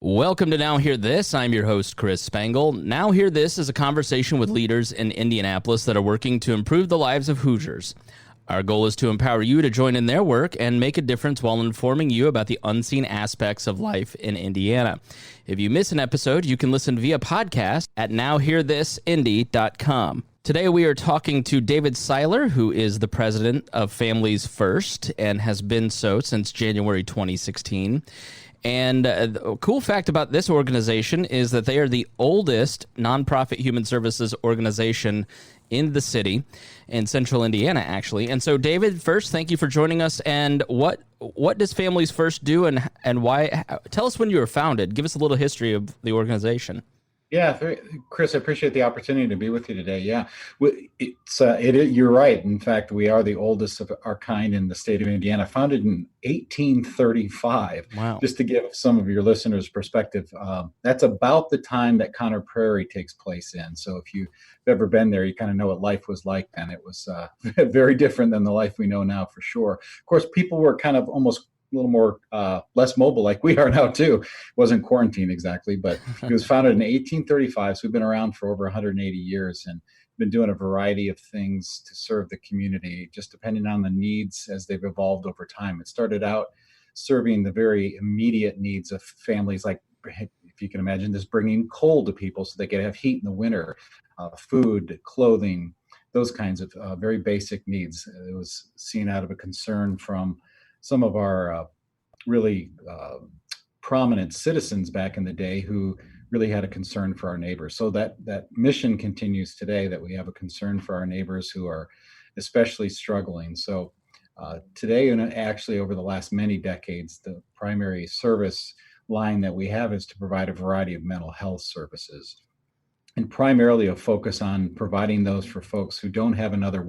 Welcome to Now Hear This. I'm your host, Chris Spangle. Now Hear This is a conversation with leaders in Indianapolis that are working to improve the lives of Hoosiers. Our goal is to empower you to join in their work and make a difference while informing you about the unseen aspects of life in Indiana. If you miss an episode, you can listen via podcast at nowhearthisindy.com. Today we are talking to David Siler, who is the president of Families First and has been so since January 2016. And a cool fact about this organization is that they are the oldest nonprofit human services organization in the city, in central Indiana, actually. And so, David, first, thank you for joining us. And what does Families First do, and why? Tell us when you were founded. Give us a little history of the organization. Yeah, Chris, I appreciate the opportunity to be with you today. Yeah, you're right. In fact, we are the oldest of our kind in the state of Indiana, founded in 1835. Wow. Just to give some of your listeners perspective, that's about the time that Conner Prairie takes place in. So if you've ever been there, you kind of know what life was like then. It was very different than the life we know now, for sure. Of course, people were kind of almost a little more less mobile, like we are now too. It wasn't quarantine exactly, but it was founded in 1835. So we've been around for over 180 years and been doing a variety of things to serve the community, just depending on the needs as they've evolved over time. It started out serving the very immediate needs of families, like, if you can imagine this, bringing coal to people so they could have heat in the winter, food, clothing, those kinds of very basic needs. It was seen out of a concern from some of our really prominent citizens back in the day who really had a concern for our neighbors. So that mission continues today, that we have a concern for our neighbors who are especially struggling. So today, and actually over the last many decades, the primary service line that we have is to provide a variety of mental health services, and primarily a focus on providing those for folks who don't have another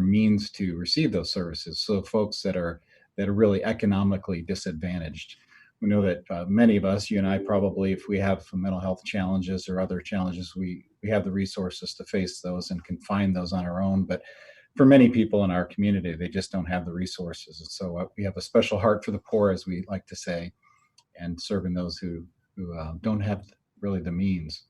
means to receive those services. So folks that are really economically disadvantaged. We know that many of us, you and I probably, if we have mental health challenges or other challenges, we have the resources to face those and can find those on our own. But for many people in our community, they just don't have the resources. And so we have a special heart for the poor, as we like to say, and serving those who don't have really the means.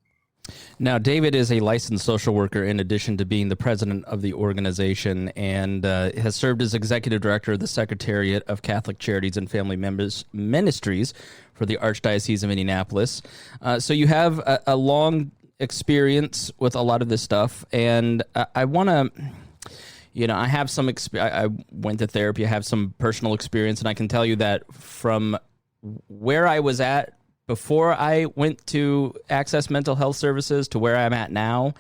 Now, David is a licensed social worker in addition to being the president of the organization, and has served as executive director of the Secretariat of Catholic Charities and Family Ministries for the Archdiocese of Indianapolis. So you have a long experience with a lot of this stuff, and I want to, I have some I went to therapy, I have some personal experience, and I can tell you that from where I was at before I went to access mental health services to where I'm at now,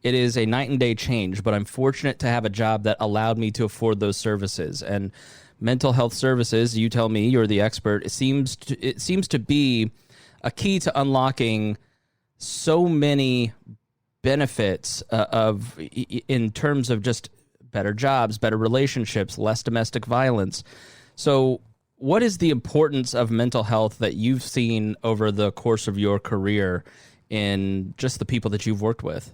it is a night and day change, but I'm fortunate to have a job that allowed me to afford those services. And mental health services, you tell me, you're the expert, it seems to be a key to unlocking so many benefits in terms of just better jobs, better relationships, less domestic violence. So what is the importance of mental health that you've seen over the course of your career in just the people that you've worked with?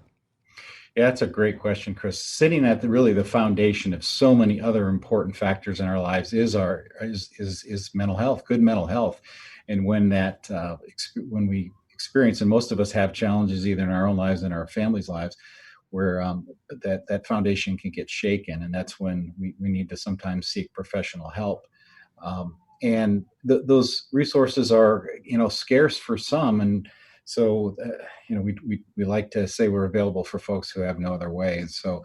Yeah, that's a great question, Chris. Sitting at the foundation of so many other important factors in our lives is mental health, good mental health. And when we experience, and most of us have challenges either in our own lives and our families' lives, where that foundation can get shaken, and that's when we need to sometimes seek professional help. And those resources are, scarce for some. And so, we like to say we're available for folks who have no other way. And so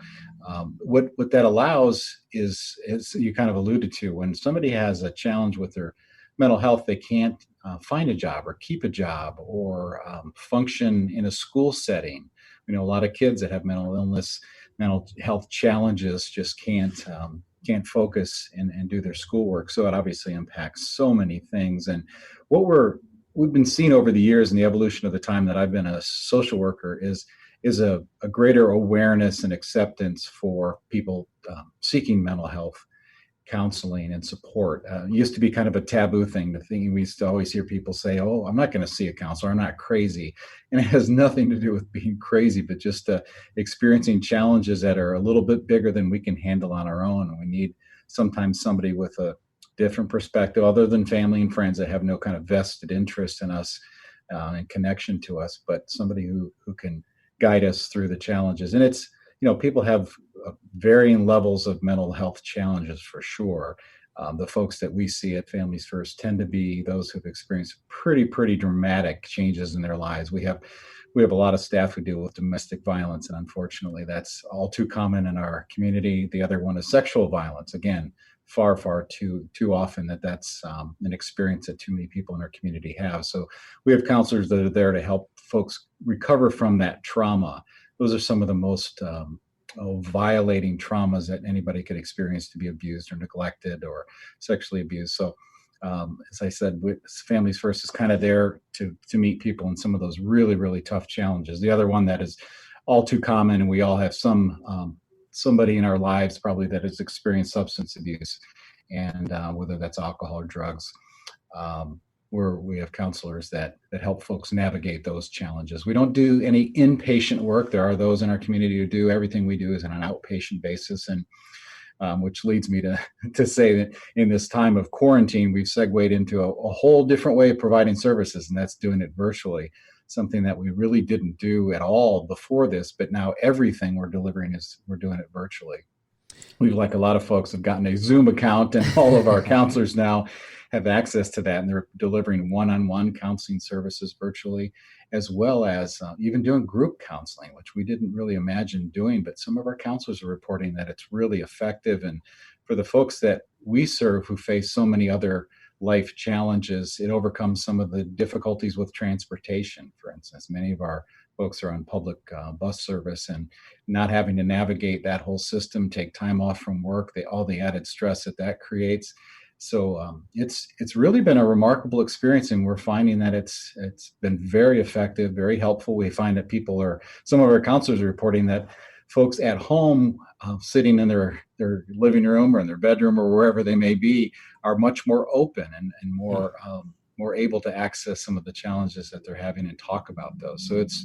what that allows is, as you kind of alluded to, when somebody has a challenge with their mental health, they can't find a job or keep a job or function in a school setting. A lot of kids that have mental illness, mental health challenges just can't focus and do their schoolwork. So it obviously impacts so many things. And what we've been seeing over the years in the evolution of the time that I've been a social worker is a greater awareness and acceptance for people seeking mental health counseling and support. It used to be kind of a taboo thing. We used to always hear people say, "Oh, I'm not going to see a counselor. I'm not crazy." And it has nothing to do with being crazy, but just experiencing challenges that are a little bit bigger than we can handle on our own. And we need sometimes somebody with a different perspective other than family and friends that have no kind of vested interest in us and connection to us, but somebody who can guide us through the challenges. And it's, people have varying levels of mental health challenges for sure. The folks that we see at Families First tend to be those who've experienced pretty dramatic changes in their lives. We have a lot of staff who deal with domestic violence, and unfortunately, that's all too common in our community. The other one is sexual violence. Again, far too often that's an experience that too many people in our community have. So we have counselors that are there to help folks recover from that trauma. Those are some of the most violating traumas that anybody could experience, to be abused or neglected or sexually abused. So as I said, Families First is kind of there to meet people in some of those really tough challenges. The other one that is all too common, and we all have somebody in our lives probably that has experienced substance abuse, and whether that's alcohol or drugs, we have counselors that help folks navigate those challenges. We don't do any inpatient work. There are those in our community who do. Everything we do is on an outpatient basis, and which leads me to say that in this time of quarantine, we've segued into a whole different way of providing services, and that's doing it virtually, something that we really didn't do at all before this, but now everything we're delivering we're doing it virtually. We've, like a lot of folks, have gotten a Zoom account, and all of our counselors now have access to that, and they're delivering one-on-one counseling services virtually, as well as even doing group counseling, which we didn't really imagine doing, but some of our counselors are reporting that it's really effective. And for the folks that we serve who face so many other life challenges, it overcomes some of the difficulties with transportation. For instance, many of our folks are on public bus service, and not having to navigate that whole system, take time off from work, all the added stress that creates. So it's really been a remarkable experience, and we're finding that it's been very effective, very helpful. We find that some of our counselors are reporting that folks at home, sitting in their living room or in their bedroom or wherever they may be, are much more open and more able to access some of the challenges that they're having and talk about those. So it's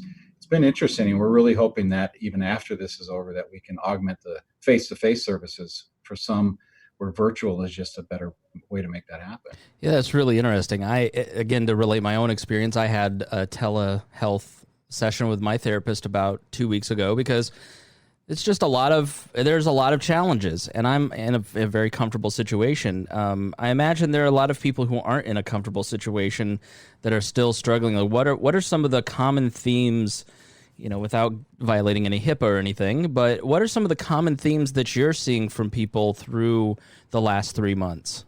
been interesting, and we're really hoping that even after this is over, that we can augment the face-to-face services for some, where virtual is just a better way to make that happen. Yeah, that's really interesting. Again, to relate my own experience, I had a telehealth session with my therapist about 2 weeks ago, because it's just there's a lot of challenges, and I'm in a very comfortable situation. I imagine there are a lot of people who aren't in a comfortable situation that are still struggling. What are some of the common themes, without violating any HIPAA or anything, but what are some of the common themes that you're seeing from people through the last 3 months?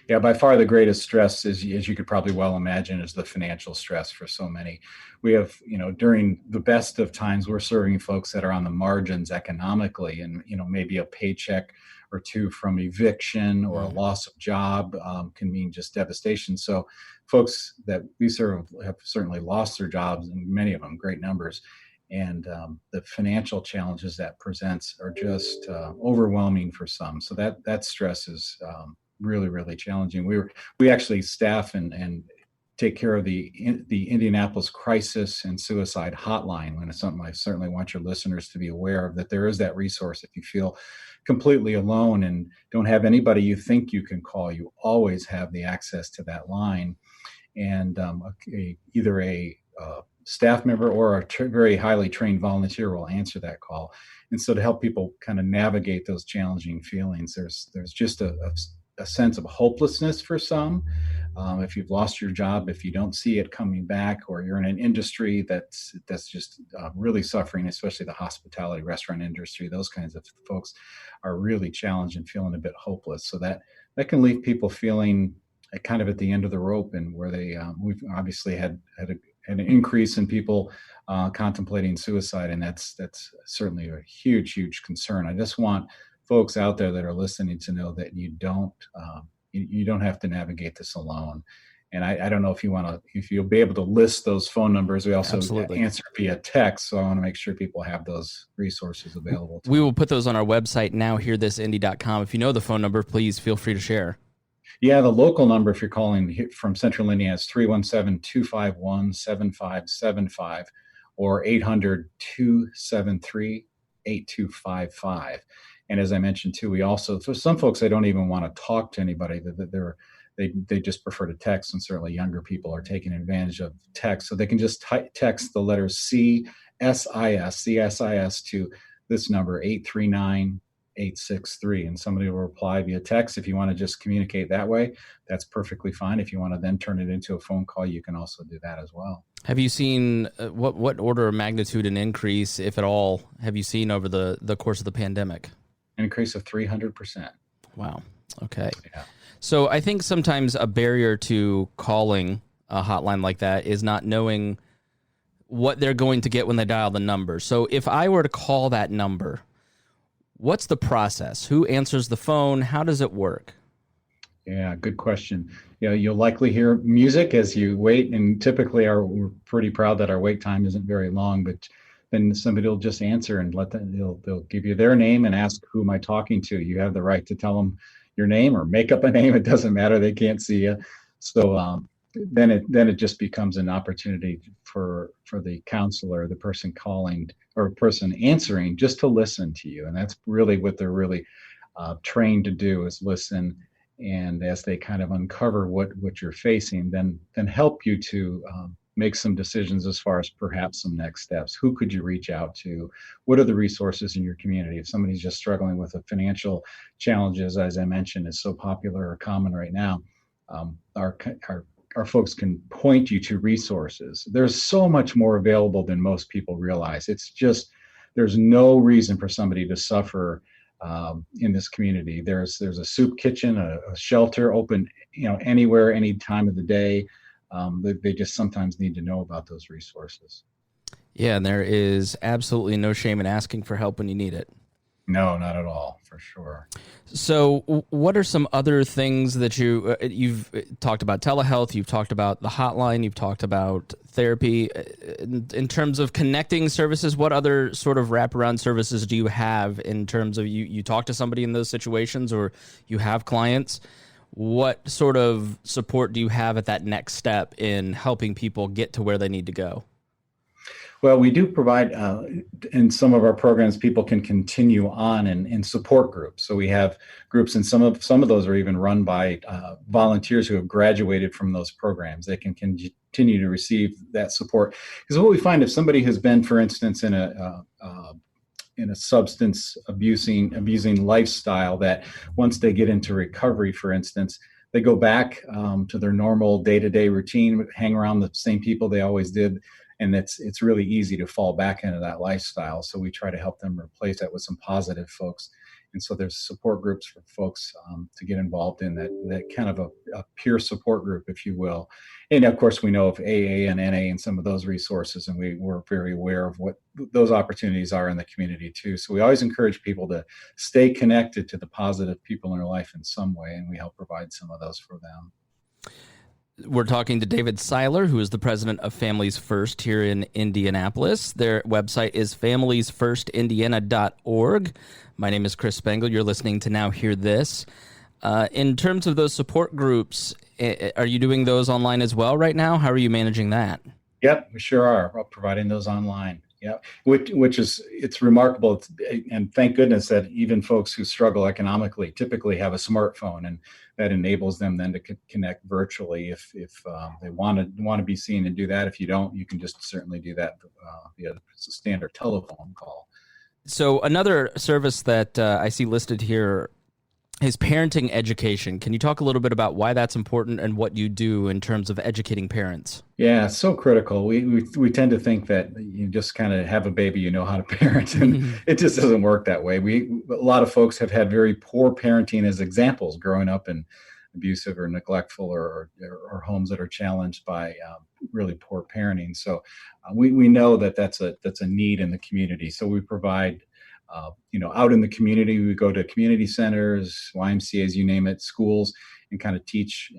Yeah, by far the greatest stress, as you could probably well imagine, is the financial stress for so many. We have, during the best of times, we're serving folks that are on the margins economically, and, maybe a paycheck or two from eviction or a loss of job can mean just devastation. So folks that we serve have certainly lost their jobs, and many of them, great numbers. And the financial challenges that presents are just overwhelming for some. So that stress is really challenging. We actually staff and take care of the Indianapolis crisis and suicide hotline. And it's something I certainly want your listeners to be aware of, that there is that resource. If you feel completely alone and don't have anybody you think you can call, you always have the access to that line. And either a staff member or a very highly trained volunteer will answer that call. And so to help people kind of navigate those challenging feelings, there's just a sense of hopelessness for some. If you've lost your job, if you don't see it coming back, or you're in an industry that's just really suffering, especially the hospitality restaurant industry, those kinds of folks are really challenged and feeling a bit hopeless. So that can leave people feeling kind of at the end of the rope, and where we've obviously had an increase in people contemplating suicide, and that's certainly a huge concern. I just want folks out there that are listening to know that you don't have to navigate this alone. And I don't know if you'll be able to list those phone numbers. We also Absolutely answer via text, so I want to make sure people have those resources available. We will put those on our website, nowhearthisindy.com. If you know the phone number, please feel free to share. Yeah, the local number, if you're calling from Central Indiana, is 317-251-7575 or 800-273-8255. And as I mentioned too, we also, for some folks, they don't even want to talk to anybody. They just prefer to text, and certainly younger people are taking advantage of text. So they can just text the letters CSIS to this number 839-863, and somebody will reply via text. If you want to just communicate that way, that's perfectly fine. If you want to then turn it into a phone call, you can also do that as well. Have you seen what order of magnitude and increase, if at all, have you seen over the course of the pandemic? An increase of 300%. Wow. Okay. Yeah. So I think sometimes a barrier to calling a hotline like that is not knowing what they're going to get when they dial the number. So if I were to call that number, what's the process? Who answers the phone? How does it work? Yeah, good question. You'll likely hear music as you wait, and typically we're pretty proud that our wait time isn't very long, but then somebody will just answer and they'll give you their name and ask, who am I talking to? You have the right to tell them your name or make up a name. It doesn't matter. They can't see you. So then it just becomes an opportunity for the counselor, the person calling or person answering, just to listen to you. And that's really what they're really trained to do, is listen. And as they kind of uncover what you're facing, then help you to make some decisions as far as perhaps some next steps. Who could you reach out to? What are the resources in your community? If somebody's just struggling with the financial challenges, as I mentioned, is so popular or common right now, our folks can point you to resources. There's so much more available than most people realize. It's just, there's no reason for somebody to suffer in this community. There's a soup kitchen, a shelter open, anywhere, any time of the day. They just sometimes need to know about those resources. Yeah, and there is absolutely no shame in asking for help when you need it. No, not at all, for sure. So what are some other things that you've talked about? Telehealth, you've talked about the hotline, you've talked about therapy. In terms of connecting services, what other sort of wraparound services do you have in terms of you talk to somebody in those situations, or you have clients? What sort of support do you have at that next step in helping people get to where they need to go? Well, we do provide, in some of our programs, people can continue on in support groups. So we have groups, and some of those are even run by volunteers who have graduated from those programs. They can continue to receive that support. Because what we find, if somebody has been, for instance, in a substance abusing lifestyle, that once they get into recovery, for instance, they go back to their normal day-to-day routine, hang around the same people they always did. And it's really easy to fall back into that lifestyle. So we try to help them replace that with some positive folks. And so there's support groups for folks to get involved in, that kind of a peer support group, if you will. And of course, we know of AA and NA and some of those resources, and we're very aware of what those opportunities are in the community too. So we always encourage people to stay connected to the positive people in their life in some way, and we help provide some of those for them. We're talking to David Siler, who is the president of Families First here in Indianapolis. Their website is familiesfirstindiana.org. My name is Chris Spangle. You're listening to Now Hear This. In terms of those support groups, are you doing those online as well right now? How are you managing that? Yep, we sure are. We're providing those online. Yeah, which is, it's remarkable, and thank goodness that even folks who struggle economically typically have a smartphone, and that enables them then to connect virtually if they want to be seen and do that. If you don't, you can just certainly do that via a standard telephone call. So another service that I see listed here is parenting education. Can you talk a little bit about why that's important and what you do in terms of educating parents? Yeah, it's so critical. We tend to think that you just kind of have a baby, you know how to parent, and it just doesn't work that way. A lot of folks have had very poor parenting as examples growing up in abusive or neglectful or homes that are challenged by really poor parenting. So we know that that's a need in the community. So we provide out in the community, we go to community centers, YMCAs, you name it, schools, and kind of teach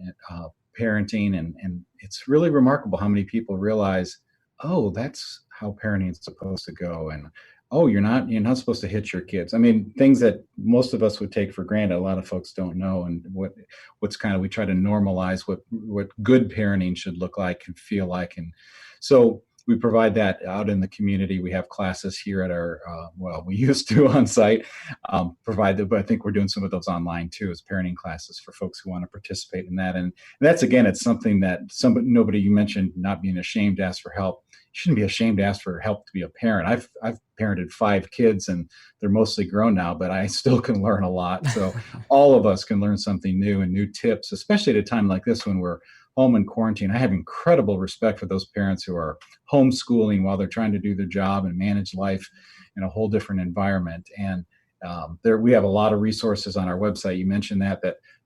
parenting. And it's really remarkable how many people realize, oh, that's how parenting is supposed to go. And, oh, you're not supposed to hit your kids. I mean, things that most of us would take for granted, a lot of folks don't know. And what's kind of, we try to normalize what good parenting should look like and feel like. And so we provide that out in the community. We have classes here at our, we used to on site, provide them, but I think we're doing some of those online too, as parenting classes for folks who want to participate in that. And that's, again, it's something that nobody, you mentioned not being ashamed to ask for help. You shouldn't be ashamed to ask for help to be a parent. I've parented 5 kids and they're mostly grown now, but I still can learn a lot. So all of us can learn something new and new tips, especially at a time like this when we're home in quarantine. I have incredible respect for those parents who are homeschooling while they're trying to do their job and manage life in a whole different environment. And we have a lot of resources on our website. You mentioned that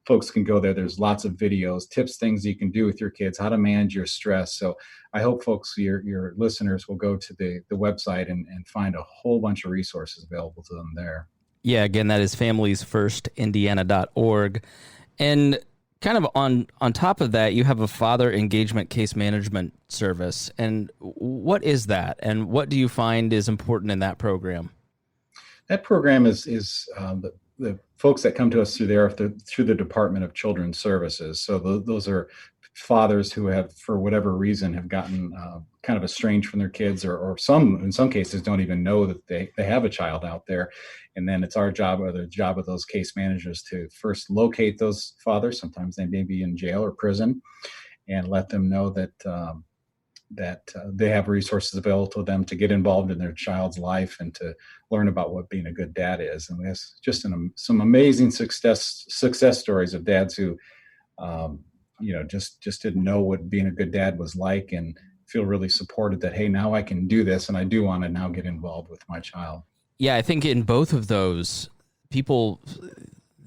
folks can go there. There's lots of videos, tips, things you can do with your kids, how to manage your stress. So I hope folks, your listeners, will go to the website and find a whole bunch of resources available to them there. Yeah, again, that is familiesfirstindiana.org. And kind of on top of that, you have a father engagement case management service. And what is that? And what do you find is important in that program? That program is the folks that come to us through the Department of Children's Services. So those are fathers who have, for whatever reason, have gotten kind of estranged from their kids, or some, in some cases, don't even know that they have a child out there. And then it's our job, or the job of those case managers, to first locate those fathers. Sometimes they may be in jail or prison, and let them know that they have resources available to them to get involved in their child's life and to learn about what being a good dad is. And we have just some amazing success stories of dads who, just didn't know what being a good dad was like, and feel really supported that, hey, now I can do this, and I do want to now get involved with my child. Yeah, I think in both of those,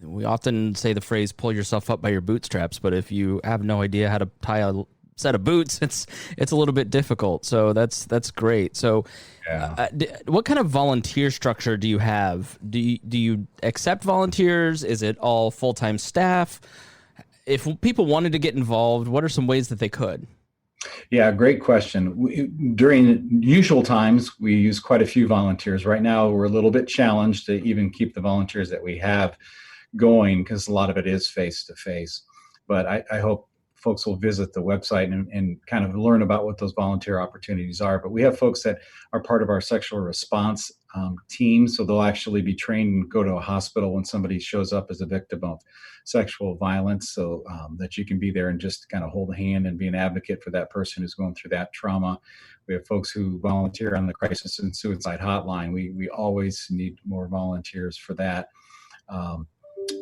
we often say the phrase, pull yourself up by your bootstraps, but if you have no idea how to tie a set of boots, it's a little bit difficult. So that's great. So yeah. What kind of volunteer structure do you have? Do you accept volunteers? Is it all full-time staff? If people wanted to get involved, what are some ways that they could? Yeah, great question. During usual times, we use quite a few volunteers. Right now, we're a little bit challenged to even keep the volunteers that we have going, because a lot of it is face-to-face. But I hope folks will visit the website and kind of learn about what those volunteer opportunities are. But we have folks that are part of our sexual response team, so they'll actually be trained and go to a hospital when somebody shows up as a victim of sexual violence, so that you can be there and just kind of hold a hand and be an advocate for that person who's going through that trauma. We have folks who volunteer on the crisis and suicide hotline. We always need more volunteers for that.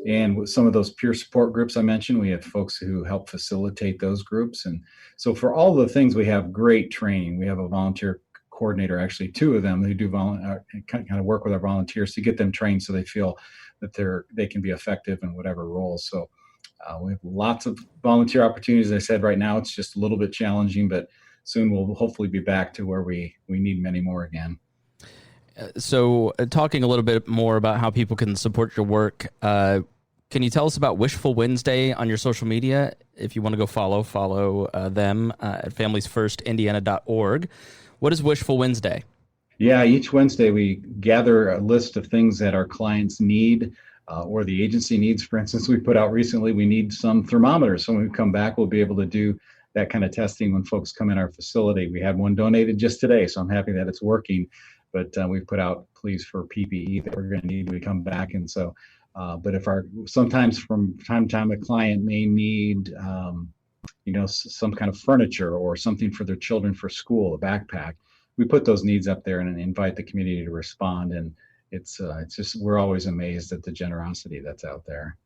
And with some of those peer support groups I mentioned, we have folks who help facilitate those groups. And so for all the things, we have great training. We have a volunteer coordinator, actually 2 of them, who do kind of work with our volunteers to get them trained so they feel that they can be effective in whatever role. So we have lots of volunteer opportunities. As I said, right now it's just a little bit challenging, but soon we'll hopefully be back to where we need many more again. So talking a little bit more about how people can support your work, can you tell us about Wishful Wednesday on your social media? If you want to go follow them at familiesfirstindiana.org. What is Wishful Wednesday? Yeah, each Wednesday we gather a list of things that our clients need, or the agency needs. For instance, we put out recently, we need some thermometers. So when we come back, we'll be able to do that kind of testing when folks come in our facility. We had one donated just today, so I'm happy that it's working. But we've put out pleas for PPE that we're going to need when we come back. And so, but sometimes from time to time, a client may need, some kind of furniture or something for their children for school, a backpack. We put those needs up there and invite the community to respond. And it's just, we're always amazed at the generosity that's out there.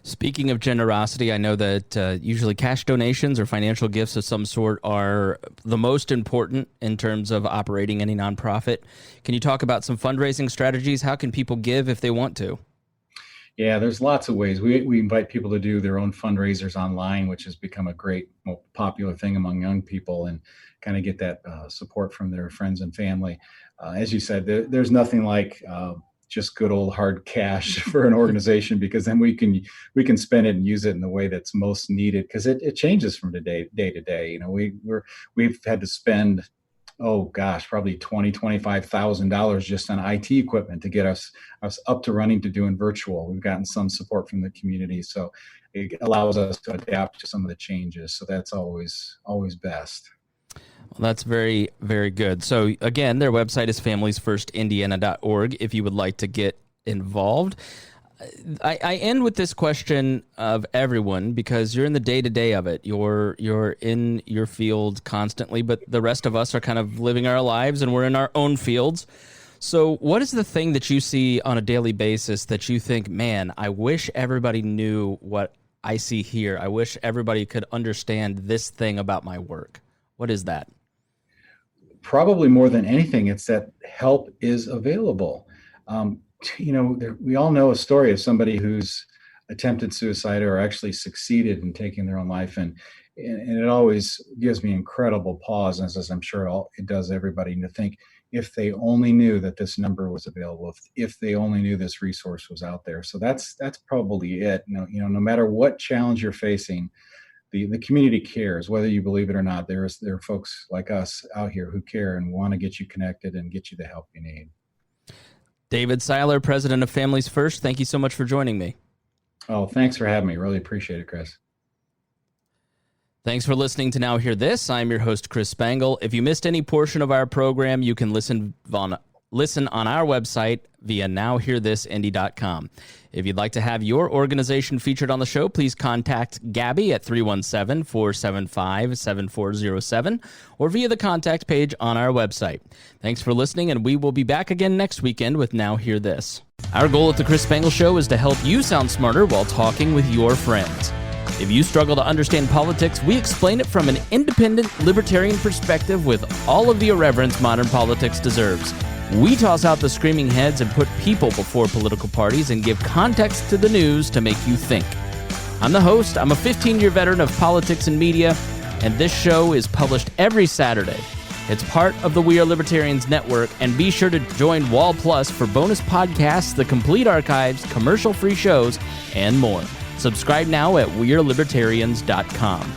Speaking of generosity, I know that usually cash donations or financial gifts of some sort are the most important in terms of operating any nonprofit. Can you talk about some fundraising strategies? How can people give if they want to? Yeah, there's lots of ways. We invite people to do their own fundraisers online, which has become a great, popular thing among young people, and kind of get that support from their friends and family. As you said, there's nothing like just good old hard cash for an organization, because then we can spend it and use it in the way that's most needed, because it changes from day to day. We've had to spend, probably $25,000 just on IT equipment to get us up to running to doing virtual. We've gotten some support from the community, so it allows us to adapt to some of the changes. So that's always best. Well, That's very, very good. So again, their website is familiesfirstindiana.org if you would like to get involved. I end with this question of everyone because you're in the day-to-day of it. You're in your field constantly, but the rest of us are kind of living our lives and we're in our own fields. So what is the thing that you see on a daily basis that you think, man, I wish everybody knew what I see here. I wish everybody could understand this thing about my work. What is that? Probably more than anything, it's that help is available. We all know a story of somebody who's attempted suicide or actually succeeded in taking their own life. And it always gives me incredible pause, as I'm sure it does everybody, to think if they only knew that this number was available, if they only knew this resource was out there. So that's probably it. No matter what challenge you're facing, the community cares, whether you believe it or not. There are folks like us out here who care and want to get you connected and get you the help you need. David Siler, president of Families First, thank you so much for joining me. Oh, thanks for having me. Really appreciate it, Chris. Thanks for listening to Now Hear This. I'm your host, Chris Spangle. If you missed any portion of our program, you can listen on our website via nowhearthisindy.com. If you'd like to have your organization featured on the show, please contact Gabby at 317-475-7407 or via the contact page on our website. Thanks for listening, and we will be back again next weekend with Now Hear This. Our goal at the Chris Spangle Show is to help you sound smarter while talking with your friends. If you struggle to understand politics, we explain it from an independent libertarian perspective with all of the irreverence modern politics deserves. We toss out the screaming heads and put people before political parties and give context to the news to make you think. I'm the host. I'm a 15-year veteran of politics and media, and this show is published every Saturday. It's part of the We Are Libertarians network, and be sure to join Wall Plus for bonus podcasts, the complete archives, commercial-free shows, and more. Subscribe now at wearelibertarians.com.